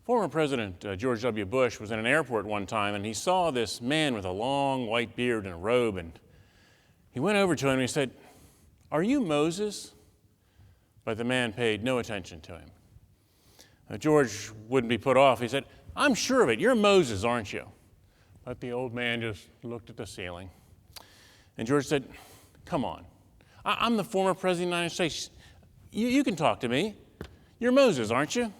Former President George W. Bush was in an airport one time, and he saw this man with a long white beard and a robe, and he went over to him and he said, "Are you Moses?" But the man paid no attention to him. George wouldn't be put off. He said, "I'm sure of it. You're Moses, aren't you?" But the old man just looked at the ceiling. And George said, "Come on. I'm the former President of the United States. You can talk to me. You're Moses, aren't you?"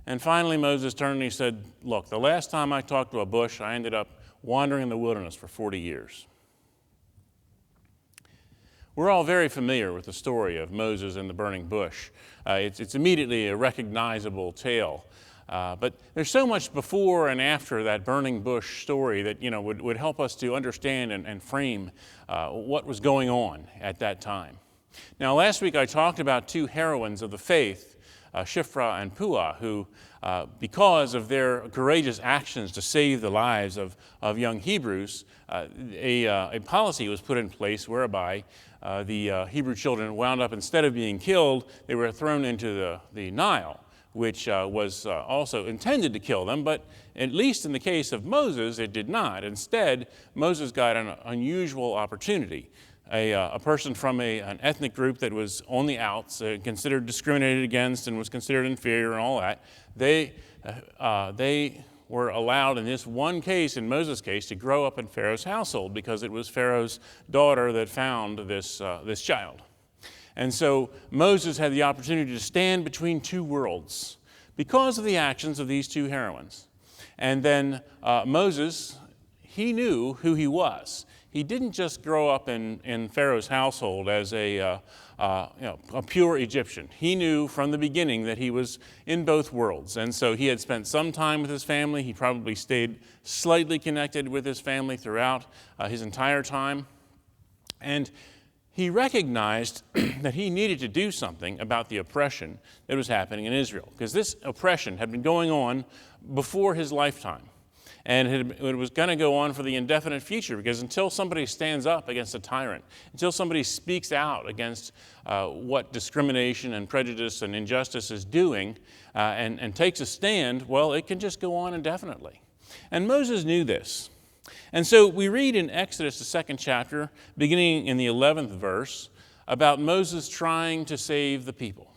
And finally Moses turned and he said, "Look, the last time I talked to a bush, I ended up wandering in the wilderness for 40 years. We're all very familiar with the story of Moses and the burning bush. It's immediately a recognizable tale. But there's so much before and after that burning bush story that would help us to understand and frame what was going on at that time. Now, last week I talked about two heroines of the faith, Shiphrah and Puah, who, because of their courageous actions to save the lives of young Hebrews, a policy was put in place whereby the Hebrew children wound up, instead of being killed, they were thrown into the Nile, which was also intended to kill them, but at least in the case of Moses, it did not. Instead, Moses got an unusual opportunity. A person from an ethnic group that was on the outs, considered discriminated against and was considered inferior and all that, they were allowed in this one case, in Moses' case, to grow up in Pharaoh's household because it was Pharaoh's daughter that found this child. And so Moses had the opportunity to stand between two worlds because of the actions of these two heroines. And then Moses, he knew who he was. He didn't just grow up in Pharaoh's household as a pure Egyptian. He knew from the beginning that he was in both worlds. And so he had spent some time with his family. He probably stayed slightly connected with his family throughout his entire time. And he recognized that he needed to do something about the oppression that was happening in Israel, because this oppression had been going on before his lifetime. And it was going to go on for the indefinite future, because until somebody stands up against a tyrant, until somebody speaks out against what discrimination and prejudice and injustice is doing and takes a stand, well, it can just go on indefinitely. And Moses knew this. And so we read in Exodus, the 2nd chapter, beginning in the 11th verse, about Moses trying to save the people.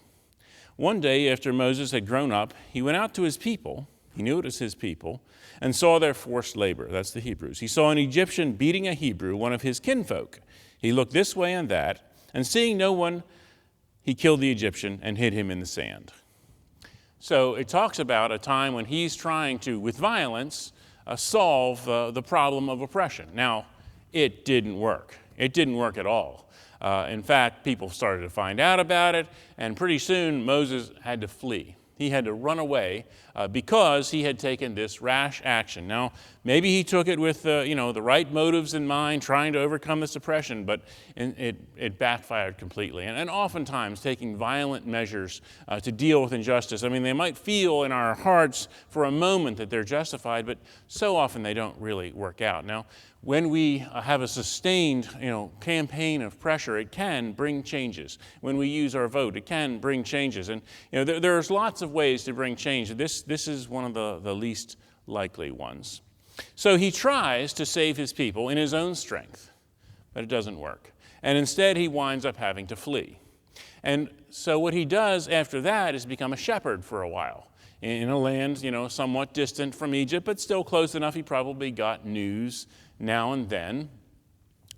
One day after Moses had grown up, he went out to his people, he knew it was his people, and saw their forced labor. That's the Hebrews. He saw an Egyptian beating a Hebrew, one of his kinfolk. He looked this way and that, and seeing no one, he killed the Egyptian and hid him in the sand. So it talks about a time when he's trying to, with violence, solve the problem of oppression. Now, it didn't work. It didn't work at all. In fact, people started to find out about it, and pretty soon Moses had to flee. He had to run away because he had taken this rash action. Now, maybe he took it with the right motives in mind, trying to overcome this oppression, but it backfired completely. And oftentimes, taking violent measures to deal with injustice, I mean, they might feel in our hearts for a moment that they're justified, but so often they don't really work out. Now, when we have a sustained, campaign of pressure, it can bring changes. When we use our vote, it can bring changes. And there's lots of ways to bring change. This is one of the least likely ones. So he tries to save his people in his own strength, but it doesn't work. And instead, he winds up having to flee. And so what he does after that is become a shepherd for a while in a land, somewhat distant from Egypt, but still close enough. He probably got news now and then.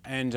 And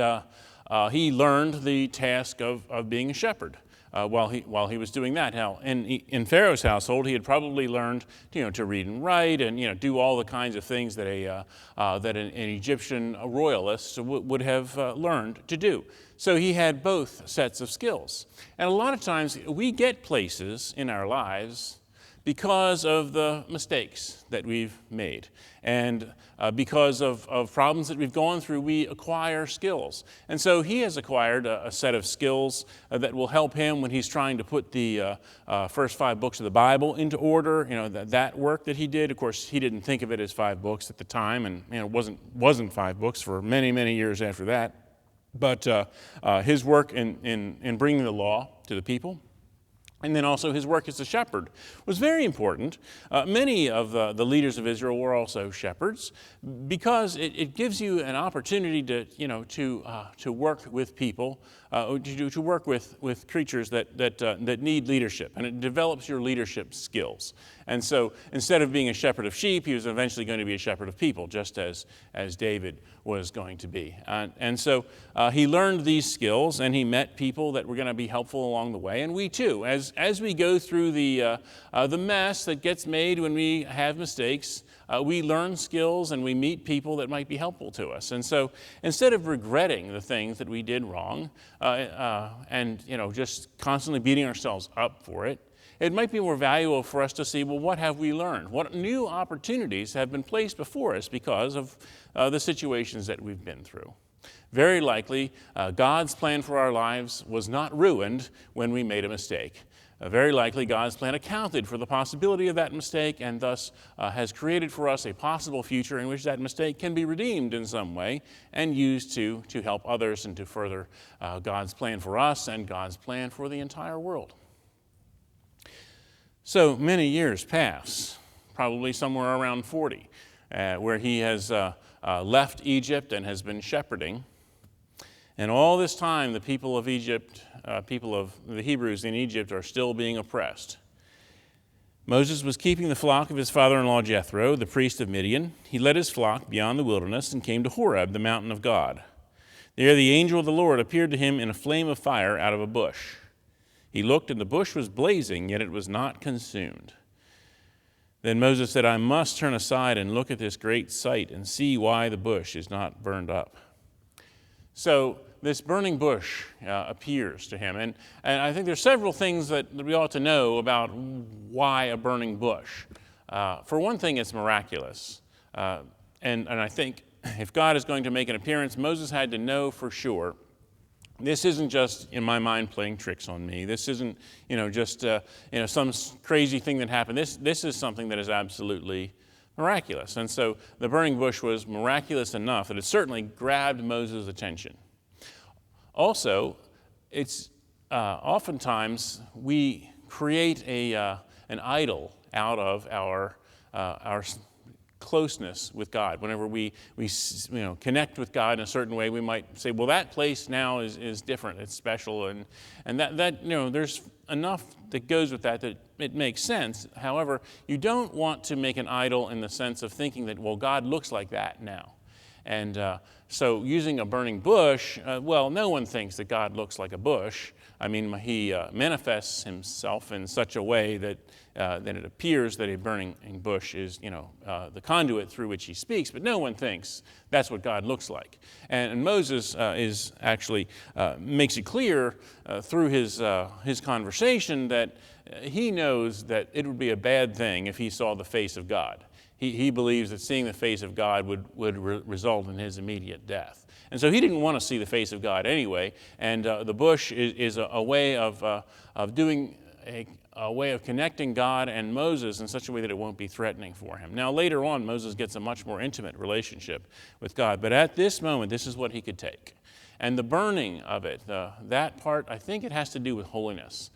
he learned the task of being a shepherd while he was doing that. Now, in Pharaoh's household, he had probably learned to read and write and do all the kinds of things that an Egyptian royalist would have learned to do. So he had both sets of skills. And a lot of times we get places in our lives because of the mistakes that we've made. And because of problems that we've gone through, we acquire skills. And so he has acquired a set of skills that will help him when he's trying to put the first 5 books of the Bible into order. That work that he did. Of course, he didn't think of it as 5 books at the time, and it wasn't 5 books for many, many years after that. But his work in bringing the law to the people, And then also his work as a shepherd was very important. Many of the leaders of Israel were also shepherds because it gives you an opportunity to work with people, to work with creatures that need leadership, and it develops your leadership skills. And so instead of being a shepherd of sheep, he was eventually going to be a shepherd of people, just as David was going to be. And so he learned these skills, and he met people that were going to be helpful along the way. And we too, as we go through the mess that gets made when we have mistakes, we learn skills and we meet people that might be helpful to us. And so instead of regretting the things that we did wrong and just constantly beating ourselves up for it, it might be more valuable for us to see, well, what have we learned? What new opportunities have been placed before us because of the situations that we've been through? Very likely, God's plan for our lives was not ruined when we made a mistake. Very likely, God's plan accounted for the possibility of that mistake and thus has created for us a possible future in which that mistake can be redeemed in some way and used to help others and to further God's plan for us and God's plan for the entire world. So many years pass, probably somewhere around 40, where he has left Egypt and has been shepherding. And all this time, the people of Egypt, people of the Hebrews in Egypt, are still being oppressed. Moses was keeping the flock of his father-in-law Jethro, the priest of Midian. He led his flock beyond the wilderness and came to Horeb, the mountain of God. There the angel of the Lord appeared to him in a flame of fire out of a bush. He looked, and the bush was blazing, yet it was not consumed. Then Moses said, I must turn aside and look at this great sight and see why the bush is not burned up. So this burning bush appears to him. And I think there's several things that we ought to know about why a burning bush. For one thing, it's miraculous. And I think if God is going to make an appearance, Moses had to know for sure this isn't just, in my mind, playing tricks on me. This isn't, just some crazy thing that happened. This is something that is absolutely miraculous. And so the burning bush was miraculous enough that it certainly grabbed Moses' attention. Also, it's oftentimes we create an idol out of our closeness with God. Whenever we connect with God in a certain way, we might say, well, that place now is different, it's special, and that there's enough that goes with that it makes sense. However, you don't want to make an idol in the sense of thinking that, well, God looks like that now. And so using a burning bush, no one thinks that God looks like a bush. I mean, he manifests himself in such a way that it appears that a burning bush is, the conduit through which he speaks, but no one thinks that's what God looks like. And Moses is actually makes it clear through his conversation that he knows that it would be a bad thing if he saw the face of God. He believes that seeing the face of God would result in his immediate death. And so he didn't want to see the face of God anyway, and the bush is a way of doing a way of connecting God and Moses in such a way that it won't be threatening for him. Now later on, Moses gets a much more intimate relationship with God, but at this moment, this is what he could take. And the burning of it, that part, I think it has to do with holiness.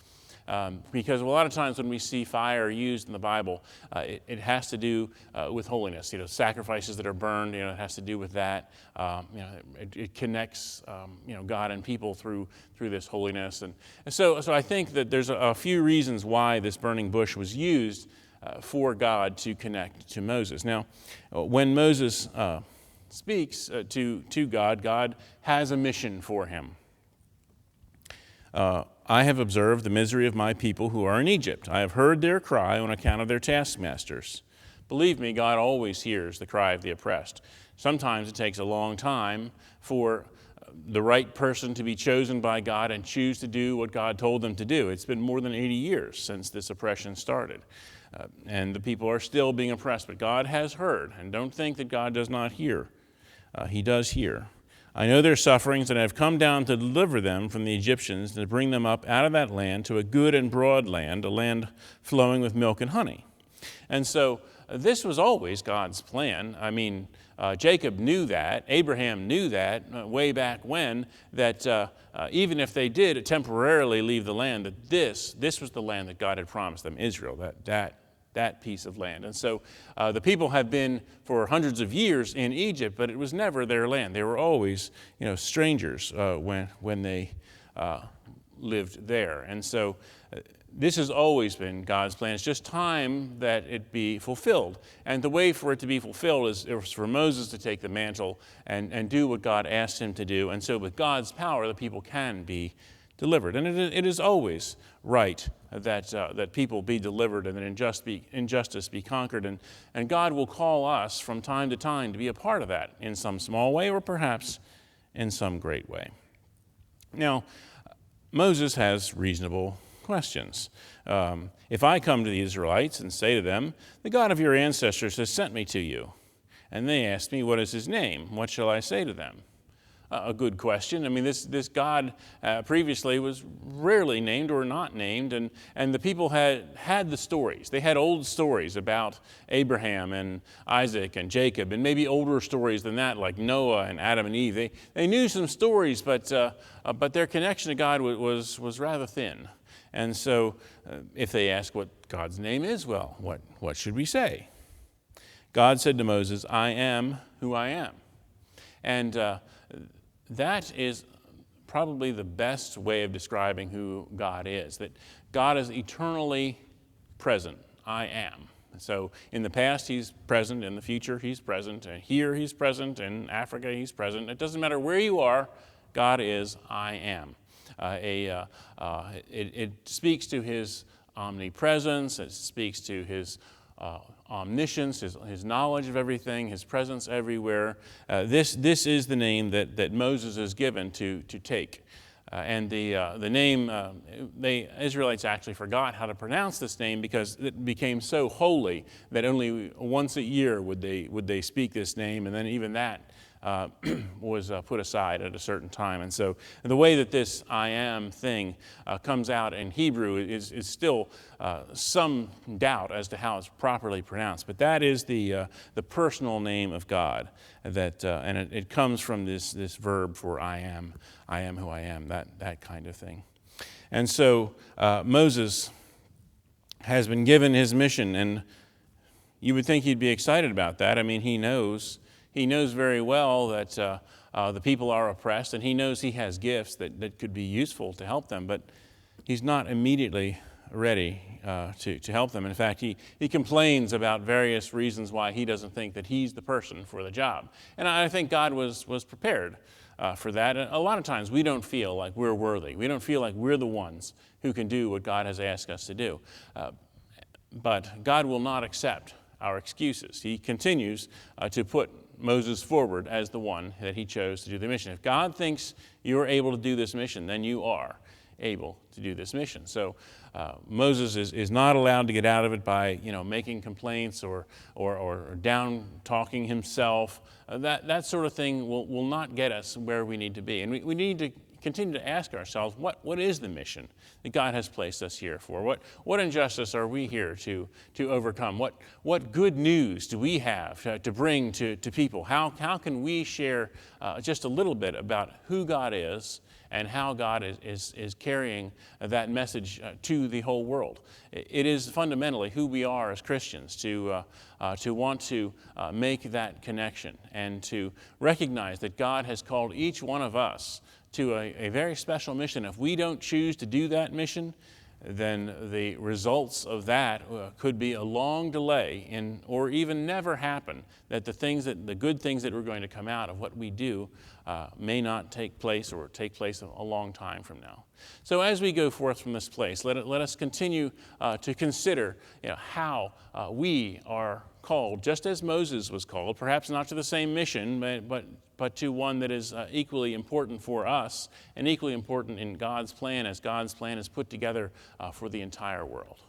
Because a lot of times when we see fire used in the Bible, it has to do with holiness. Sacrifices that are burned, it has to do with that. It connects, God and people through this holiness. And so I think that there's a few reasons why this burning bush was used for God to connect to Moses. Now, when Moses speaks to God, God has a mission for him. I have observed the misery of my people who are in Egypt. I have heard their cry on account of their taskmasters. Believe me, God always hears the cry of the oppressed. Sometimes it takes a long time for the right person to be chosen by God and choose to do what God told them to do. It's been more than 80 years since this oppression started. And the people are still being oppressed, but God has heard. And don't think that God does not hear. He does hear. I know their sufferings, and I have come down to deliver them from the Egyptians and to bring them up out of that land to a good and broad land, a land flowing with milk and honey. And so this was always God's plan. I mean, Jacob knew that. Abraham knew that way back when, that even if they did temporarily leave the land, that this was the land that God had promised them, Israel, that piece of land. And so the people have been for hundreds of years in Egypt, but it was never their land. They were always, strangers when they lived there. And so this has always been God's plan. It's just time that it be fulfilled. And the way for it to be fulfilled is for Moses to take the mantle and do what God asked him to do. And so with God's power, the people can be delivered. And it is always right that people be delivered and that injustice be conquered. And God will call us from time to time to be a part of that in some small way or perhaps in some great way. Now, Moses has reasonable questions. If I come to the Israelites and say to them, the God of your ancestors has sent me to you, and they ask me, what is his name? What shall I say to them? A good question. I mean, this God previously was rarely named or not named, and the people had the stories. They had old stories about Abraham and Isaac and Jacob, and maybe older stories than that, like Noah and Adam and Eve. They knew some stories, but their connection to God was rather thin. And so if they ask what God's name is, well, what should we say? God said to Moses, I am who I am. And that is probably the best way of describing who God is, that God is eternally present. I am. So in the past, he's present. In the future, he's present. And here, he's present. In Africa, he's present. It doesn't matter where you are, God is I am. It speaks to his omnipresence. It speaks to his omniscience, his knowledge of everything, his presence everywhere. This is the name that Moses is given to take. And the name, the Israelites actually forgot how to pronounce this name because it became so holy that only once a year would they speak this name, and then even that was put aside at a certain time. And so the way that this I am thing comes out in Hebrew is still some doubt as to how it's properly pronounced. But that is the personal name of God, and it comes from this verb for I am who I am, that kind of thing. And so Moses has been given his mission, and you would think he'd be excited about that. I mean, he knows very well that the people are oppressed, and he knows he has gifts that could be useful to help them, but he's not immediately ready to help them. In fact, he complains about various reasons why he doesn't think that he's the person for the job. And I think God was prepared for that. And a lot of times we don't feel like we're worthy. We don't feel like we're the ones who can do what God has asked us to do. But God will not accept our excuses. He continues to put Moses forward as the one that he chose to do the mission. If God thinks you're able to do this mission, then you are able to do this mission. So Moses is not allowed to get out of it by making complaints or down talking himself. That sort of thing will not get us where we need to be. And we need to continue to ask ourselves, what is the mission that God has placed us here for? What injustice are we here to overcome? What good news do we have to bring to people? How can we share just a little bit about who God is and how God is carrying that message to the whole world? It is fundamentally who we are as Christians to want to make that connection and to recognize that God has called each one of us to a very special mission. If we don't choose to do that mission, then the results of that could be a long delay or even never happen, that the good things that are going to come out of what we do may not take place or take place a long time from now. So as we go forth from this place, let us continue to consider how we are called, just as Moses was called, perhaps not to the same mission, but to one that is equally important for us and equally important in God's plan, as God's plan is put together for the entire world.